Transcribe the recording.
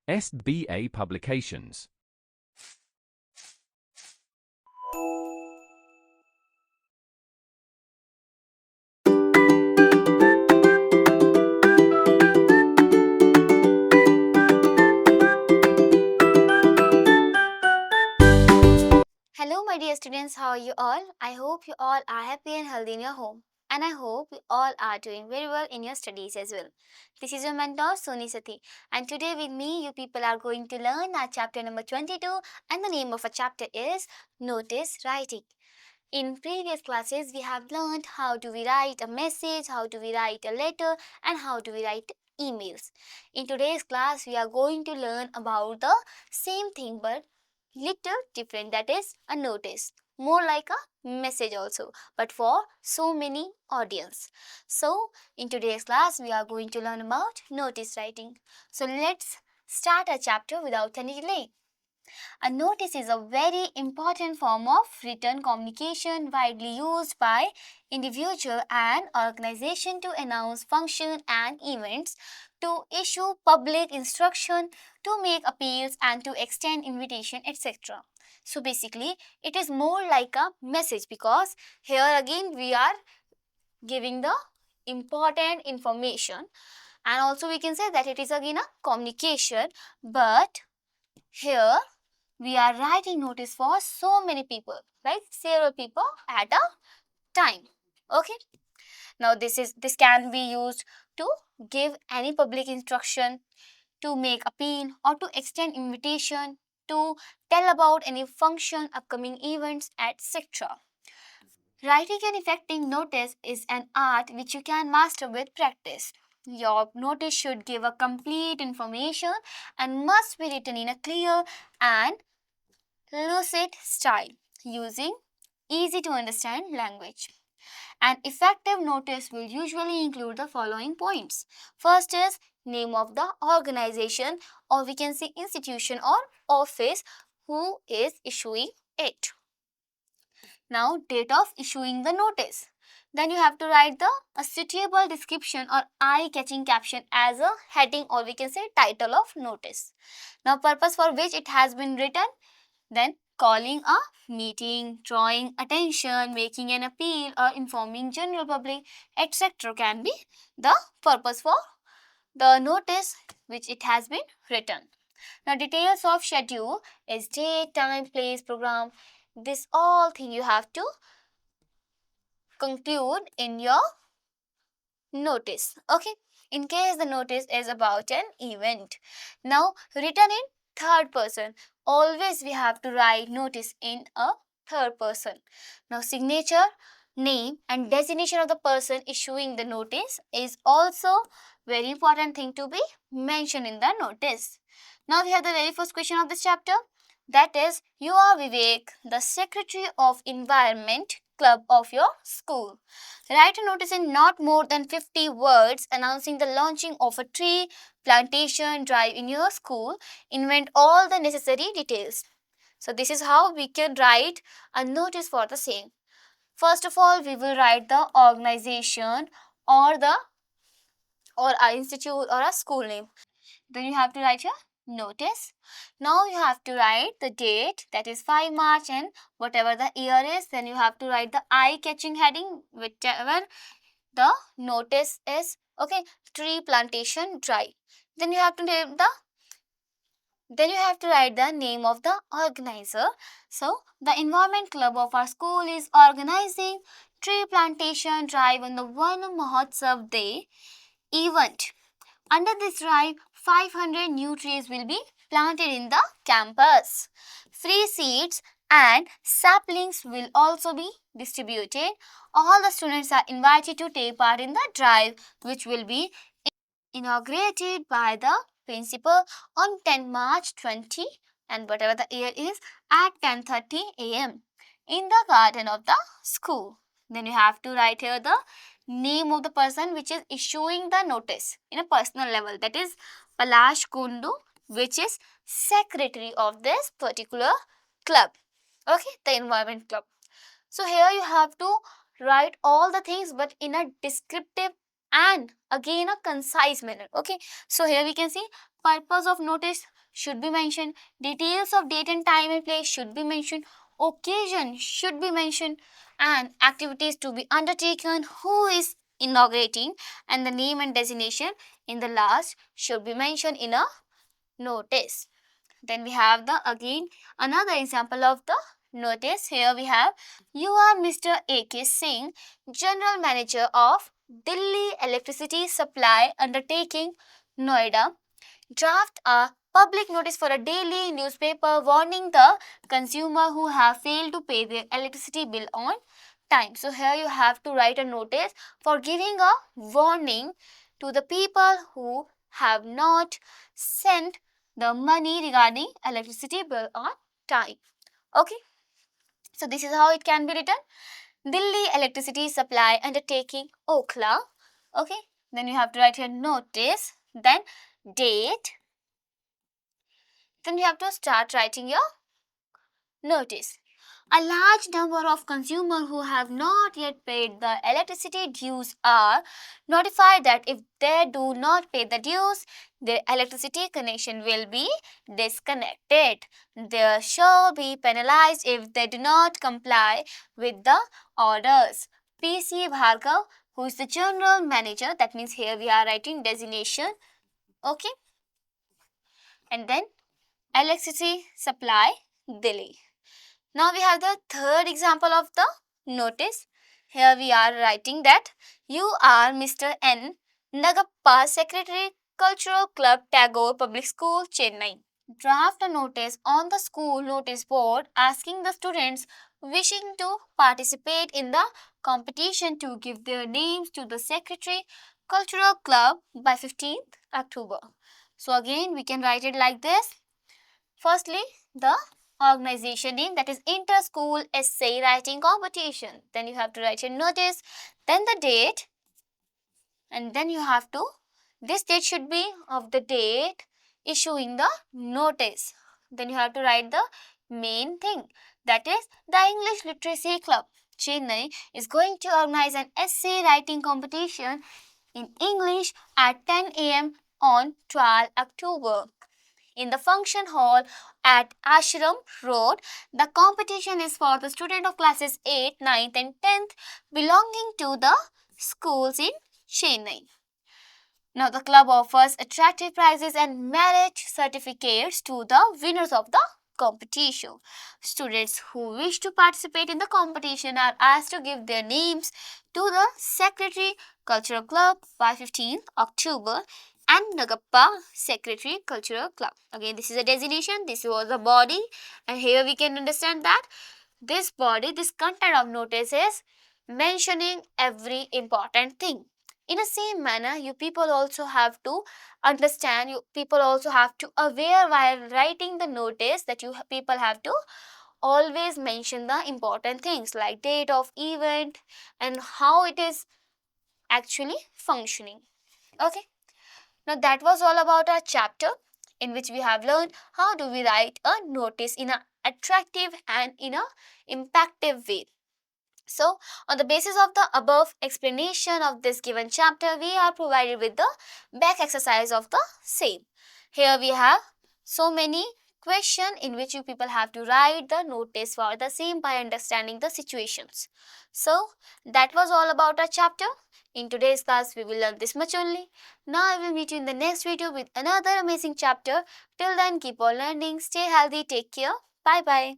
SBA Publications. Hello, my dear students, how are you all? I hope you all are happy and healthy in your home. And I hope you all are doing very well in your studies as well. This is your mentor, Soni Sati. And today, with me, you people are going to learn our chapter number 22. And the name of our chapter is Notice Writing. In previous classes, we have learned how do we write a message, how do we write a letter, and how do we write emails. In today's class, we are going to learn about the same thing but little different, that is a notice, more like a message also, but for so many audience. So in today's class, we are going to learn about notice writing. So let's start a chapter without any delay. A notice is a very important form of written communication widely used by individual and organization to announce function and events, to issue public instruction, to make appeals and to extend invitation, etc. So basically it is more like a message, because here again we are giving the important information, and also we can say that it is again a communication, but here we are writing notice for so many people, right? Several people at a time. Okay. Now this can be used to give any public instruction, to make appeal, or to extend invitation, to tell about any function, upcoming events, etc. Writing an effective notice is an art which you can master with practice. Your notice should give a complete information and must be written in a clear and lucid style using easy to understand language. An effective notice will usually include the following points. First is name of the organization, or we can say institution or office who is issuing it. Now date of issuing the notice. Then you have to write a suitable description or eye-catching caption as a heading, or we can say title of notice. Now purpose for which it has been written, then calling a meeting, drawing attention, making an appeal, or informing general public, etc. can be the purpose for the notice which it has been written. Now details of schedule is date, time, place, program. This all thing you have to conclude in your notice. Okay. In case the notice is about an event. Now written in third person. Always we have to write notice in a third person. Now signature, name and designation of the person issuing the notice is also very important thing to be mentioned in the notice. Now we have the very first question of this chapter, that is, you are Vivek, the secretary of environment club of your school. Write a notice in not more than 50 words announcing the launching of a tree plantation drive in your school. Invent all the necessary details. So this is how we can write a notice for the same. First of all, we will write the organization or a institute or a school name. Then you have to write your notice. Now you have to write the date, that is 5 March, and whatever the year is, then you have to write the eye-catching heading, whichever the notice is. Okay, tree plantation drive. Then you have to name the then you have to write the name of the organizer. So the environment club of our school is organizing tree plantation drive on the One Mahotsav Day event. Under this drive, 500 new trees will be planted in the campus. Free seeds and saplings will also be distributed. All the students are invited to take part in the drive, which will be inaugurated by the principal on 10 March 20, and whatever the year is, at 10:30 a.m. in the garden of the school. Then you have to write here the name of the person which is issuing the notice in a personal level, that is Palash Kundu, which is secretary of this particular club. Okay, the environment club. So here you have to write all the things but in a descriptive and again a concise manner. Okay, so here we can see purpose of notice should be mentioned, details of date and time and place should be mentioned, occasion should be mentioned, and activities to be undertaken, who is inaugurating, and the name and designation in the last should be mentioned in a notice. Then we have the again another example of the notice. Here we have, you are Mr. A.K. Singh, General Manager of Delhi Electricity Supply Undertaking, Noida. Draft a public notice for a daily newspaper warning the consumer who have failed to pay their electricity bill on time. So here you have to write a notice for giving a warning to the people who have not sent the money regarding electricity bill on time. Okay, so this is how it can be written. Delhi Electricity Supply Undertaking, Okhla. Okay, then you have to write here notice, then date, then you have to start writing your notice. A large number of consumers who have not yet paid the electricity dues are notified that if they do not pay the dues, their electricity connection will be disconnected. They shall be penalized if they do not comply with the orders. PC Bhargav, who is the general manager, that means here we are writing designation. Okay, and then electricity supply Delhi. Now we have the third example of the notice. Here we are writing that you are Mr. N. Nagappa, Secretary, Cultural Club, Tagore Public School, Chennai. Draft a notice on the school notice board asking the students wishing to participate in the competition to give their names to the Secretary, Cultural Club by 15th October. So again we can write it like this. Firstly, the organization name, that is inter-school essay writing competition. Then you have to write your notice, then the date, and then you have to, this date should be of the date issuing the notice. Then you have to write the main thing, that is the English Literacy Club Chennai is going to organize an essay writing competition in English at 10 a.m. on 12 October. In the function hall at Ashram Road. The competition is for the student of classes 8, 9th and 10th belonging to the schools in Chennai. Now the club offers attractive prizes and merit certificates to the winners of the competition. Students who wish to participate in the competition are asked to give their names to the Secretary Cultural Club by 15th October and Nagappa Secretary Cultural Club. Again, this is a designation, this was a body, and here we can understand that this body, this content of notice is mentioning every important thing. In the same manner, you people also have to understand, you people also have to aware while writing the notice that you people have to always mention the important things like date of event and how it is actually functioning. Okay. Now that was all about our chapter in which we have learned how do we write a notice in an attractive and in a impactful way. So, on the basis of the above explanation of this given chapter, we are provided with the back exercise of the same. Here we have so many questions in which you people have to write the notice for the same by understanding the situations. So, that was all about our chapter. In today's class, we will learn this much only. Now, I will meet you in the next video with another amazing chapter. Till then, keep on learning, stay healthy, take care. Bye bye.